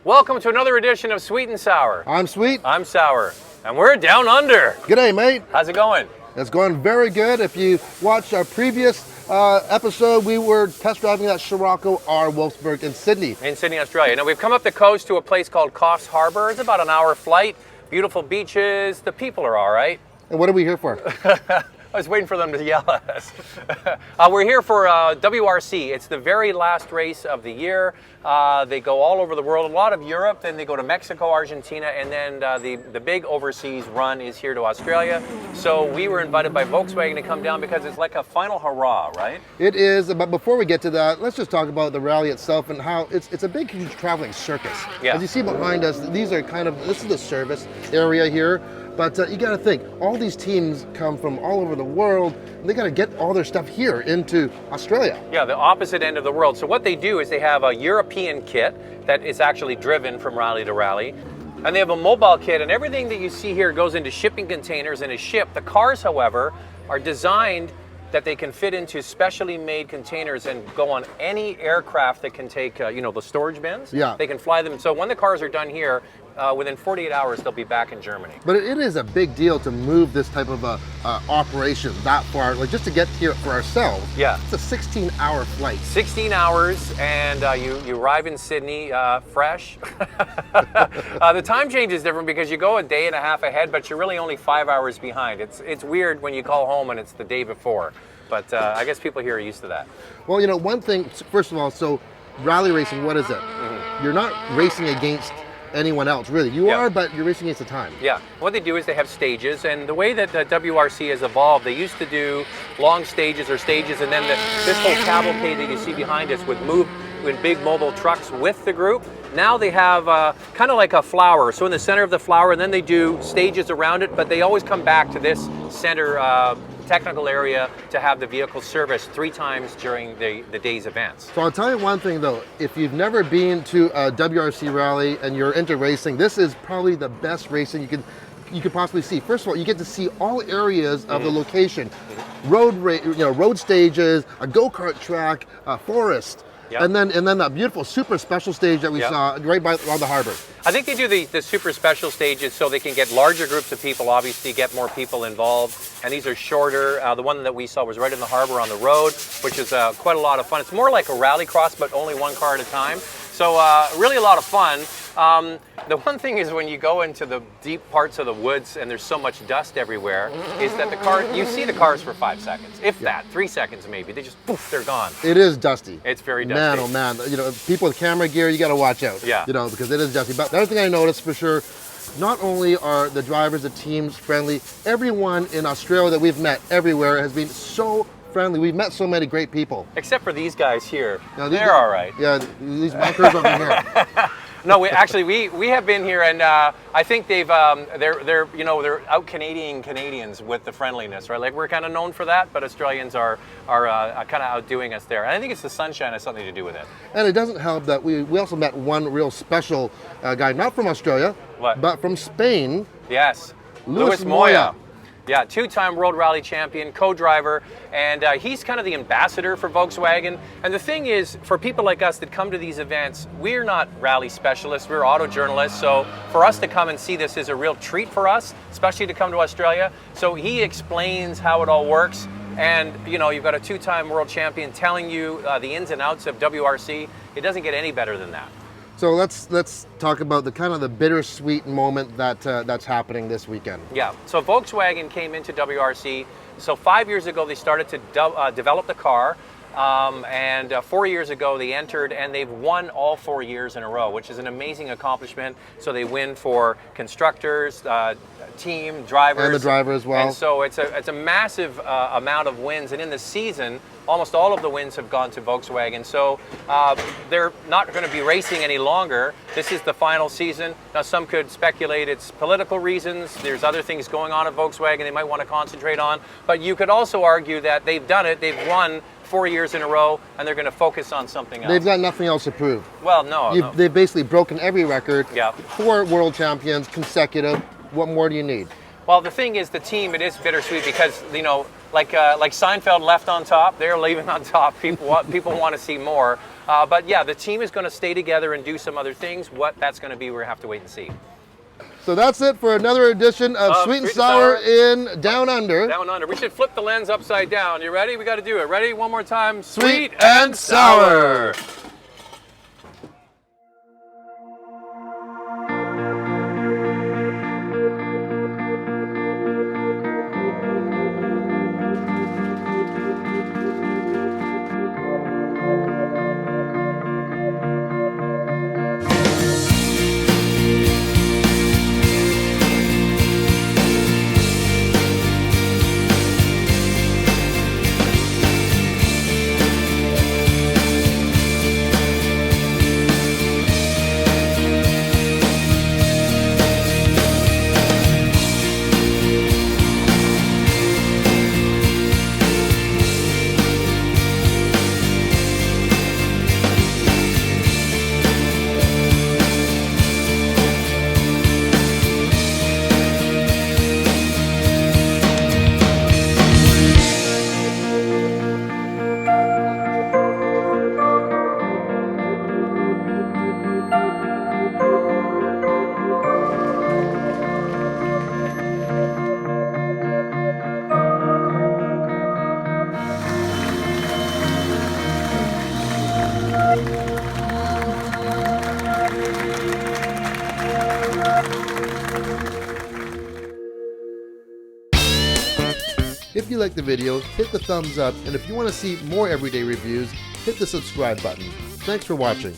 Welcome to another edition of Sweet and Sour. I'm Sweet. I'm Sour. And we're down under. G'day, mate. How's it going? It's going very good. If you watched our previous episode, we were test driving that Scirocco R Wolfsburg in Sydney. In Sydney, Australia. Now, we've come up the coast to a place called Coffs Harbour. It's about an hour flight. Beautiful beaches. The people are all right. And what are we here for? I was waiting for them to yell at us. We're here for WRC. It's the very last race of the year. They go all over the world, a lot of Europe, then they go to Mexico, Argentina, and then the big overseas run is here to Australia. So we were invited by Volkswagen to come down because it's like a final hurrah, right? It is, but before we get to that, let's just talk about the rally itself and how it's a big, huge traveling circus. Yeah. As you see behind us, these are this is the service area here. But you got to think, all these teams come from all over the world, and they got to get all their stuff here into Australia. Yeah, the opposite end of the world. So what they do is they have a European kit that is actually driven from rally to rally. And they have a mobile kit, and everything that you see here goes into shipping containers and is shipped. The cars, however, are designed that they can fit into specially made containers and go on any aircraft that can take, the storage bins. Yeah. They can fly them. So when the cars are done here, within 48 hours, they'll be back in Germany. But it is a big deal to move this type of operation that far, like just to get here for ourselves. Yeah. It's a 16-hour flight. 16 hours, and you arrive in Sydney fresh. The time change is different because you go a day and a half ahead, but you're really only 5 hours behind. It's weird when you call home and it's the day before, but I guess people here are used to that. Well, one thing, first of all, so rally racing, what is it? Mm-hmm. You're not racing against anyone else, really. You are, but you're racing against the time. Yeah. What they do is they have stages, and the way that WRC has evolved, they used to do long stages, and then this whole cavalcade that you see behind us would move in big mobile trucks with the group. Now they have kind of like a flower, so in the center of the flower, and then they do stages around it, but they always come back to this center technical area to have the vehicle serviced 3 times during the day's events. So I'll tell you one thing though, if you've never been to a WRC rally and you're into racing, this is probably the best racing you could possibly see. First of all, you get to see all areas of the location. Road stages, a go-kart track, a forest. Yep. And then that beautiful super special stage that we saw right around the harbor. I think they do the super special stages so they can get larger groups of people, obviously get more people involved. And these are shorter. The one that we saw was right in the harbor on the road, which is quite a lot of fun. It's more like a rally cross, but only one car at a time. So really a lot of fun. The one thing is when you go into the deep parts of the woods and there's so much dust everywhere, is that you see the cars for 5 seconds, if that, 3 seconds maybe. They just poof, they're gone. It is dusty. It's very dusty. Man, oh man, people with camera gear, you got to watch out. Yeah. Because it is dusty. But the other thing I noticed for sure, not only are the drivers, the teams friendly, everyone in Australia that we've met everywhere has been so friendly. We've met so many great people. Except for these guys here. Now, they're all right. Yeah, these bunkers over here. No, we have been here, and I think they're out Canadians with the friendliness, right? Like we're kind of known for that, but Australians are kind of outdoing us there. And I think it's the sunshine has something to do with it. And it doesn't help that we also met one real special guy, not from Australia, but from Spain. Yes, Louis Moya. Yeah, 2-time World Rally Champion, co-driver, and he's kind of the ambassador for Volkswagen. And the thing is, for people like us that come to these events, we're not rally specialists, we're auto journalists, so for us to come and see this is a real treat for us, especially to come to Australia. So he explains how it all works, and you've got a 2-time world champion telling you the ins and outs of WRC. It doesn't get any better than that. So let's talk about the bittersweet moment that's happening this weekend. Yeah. So Volkswagen came into WRC. So 5 years ago they started to develop the car, and 4 years ago they entered, and they've won all 4 years in a row, which is an amazing accomplishment. So they win for constructors, team, drivers, and the driver as well. And so it's a massive amount of wins, and in the season, almost all of the wins have gone to Volkswagen. So they're not going to be racing any longer. This is the final season. Now some could speculate it's political reasons. There's other things going on at Volkswagen they might want to concentrate on. But you could also argue that they've done it. They've won 4 years in a row, and they're going to focus on something else. They've got nothing else to prove. Well, no. They've basically broken every record. Yeah. 4 world champions consecutive. What more do you need? Well, the thing is, the team, it is bittersweet because, like Seinfeld left on top, they're leaving on top. People want to see more. But yeah, the team is going to stay together and do some other things. What that's going to be, we're going to have to wait and see. So that's it for another edition of Sweet and Sour in Down Under. Down Under. We should flip the lens upside down. You ready? We got to do it. Ready? One more time. Sweet and Sour. If you like the video, hit the thumbs up, and if you want to see more everyday reviews, hit the subscribe button. Thanks for watching.